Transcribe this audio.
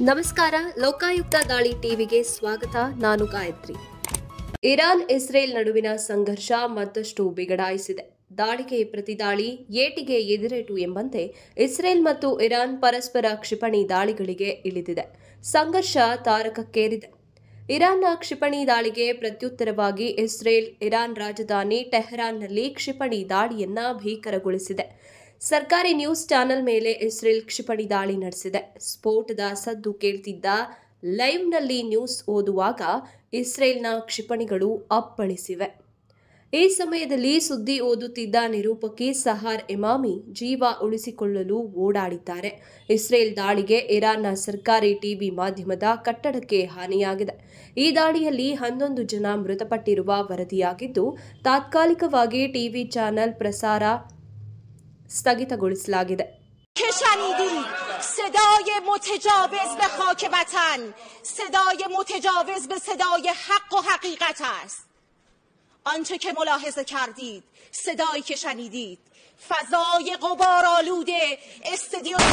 ನಮಸ್ಕಾರ. ಲೋಕಾಯುಕ್ತ ದಾಳಿ ಟಿವಿಗೆ ಸ್ವಾಗತ. ನಾನು ಗಾಯತ್ರಿ. ಇರಾನ್ ಇಸ್ರೇಲ್ ನಡುವಿನ ಸಂಘರ್ಷ ಮತ್ತಷ್ಟು ಬಿಗಡಾಯಿಸಿದೆ. ದಾಳಿಗೆ ಪ್ರತಿದಾಳಿ, ಏಟಿಗೆ ಎದಿರೇಟು ಎಂಬಂತೆ ಇಸ್ರೇಲ್ ಮತ್ತು ಇರಾನ್ ಪರಸ್ಪರ ಕ್ಷಿಪಣಿ ದಾಳಿಗಳಿಗೆ ಇಳಿದಿದೆ. ಸಂಘರ್ಷ ತಾರಕಕ್ಕೇರಿದೆ. ಇರಾನ್ನ ಕ್ಷಿಪಣಿ ದಾಳಿಗೆ ಪ್ರತ್ಯುತ್ತರವಾಗಿ ಇಸ್ರೇಲ್ ಇರಾನ್ ರಾಜಧಾನಿ ಟೆಹರಾನ್ನಲ್ಲಿ ಕ್ಷಿಪಣಿ ದಾಳಿಯನ್ನ ಭೀಕರಗೊಳಿಸಿದೆ. ಸರ್ಕಾರಿ ನ್ಯೂಸ್ ಚಾನೆಲ್ ಮೇಲೆ ಇಸ್ರೇಲ್ ಕ್ಷಿಪಣಿ ದಾಳಿ ನಡೆಸಿದೆ. ಸ್ಫೋಟದ ಸದ್ದು ಕೇಳ್ತಿದ್ದ ಲೈವ್ನಲ್ಲಿ ನ್ಯೂಸ್ ಓದುವಾಗ ಇಸ್ರೇಲ್ನ ಕ್ಷಿಪಣಿಗಳು ಅಪ್ಪಳಿಸಿವೆ. ಈ ಸಮಯದಲ್ಲಿ ಸುದ್ದಿ ಓದುತ್ತಿದ್ದ ನಿರೂಪಕಿ ಸಹಾರ್ ಇಮಾಮಿ ಜೀವ ಉಳಿಸಿಕೊಳ್ಳಲು ಓಡಾಡಿದ್ದಾರೆ. ಇಸ್ರೇಲ್ ದಾಳಿಗೆ ಇರಾನ್ನ ಸರ್ಕಾರಿ ಟಿವಿ ಮಾಧ್ಯಮದ ಕಟ್ಟಡಕ್ಕೆ ಹಾನಿಯಾಗಿದೆ. ಈ ದಾಳಿಯಲ್ಲಿ 11 ಜನ ಮೃತಪಟ್ಟಿರುವ ವರದಿಯಾಗಿದ್ದು, ತಾತ್ಕಾಲಿಕವಾಗಿ ಟಿವಿ ಚಾನೆಲ್ ಪ್ರಸಾರ ಸ್ಥಗಿತಗೊಳಿಸಲಾಗಿದೆ. صدای متجاوز به خاک وطن، صدای متجاوز به صدای حق و حقیقت است. آنچه که ملاحظه کردید، صدایی که شنیدید، فضای غبارآلود استادیوم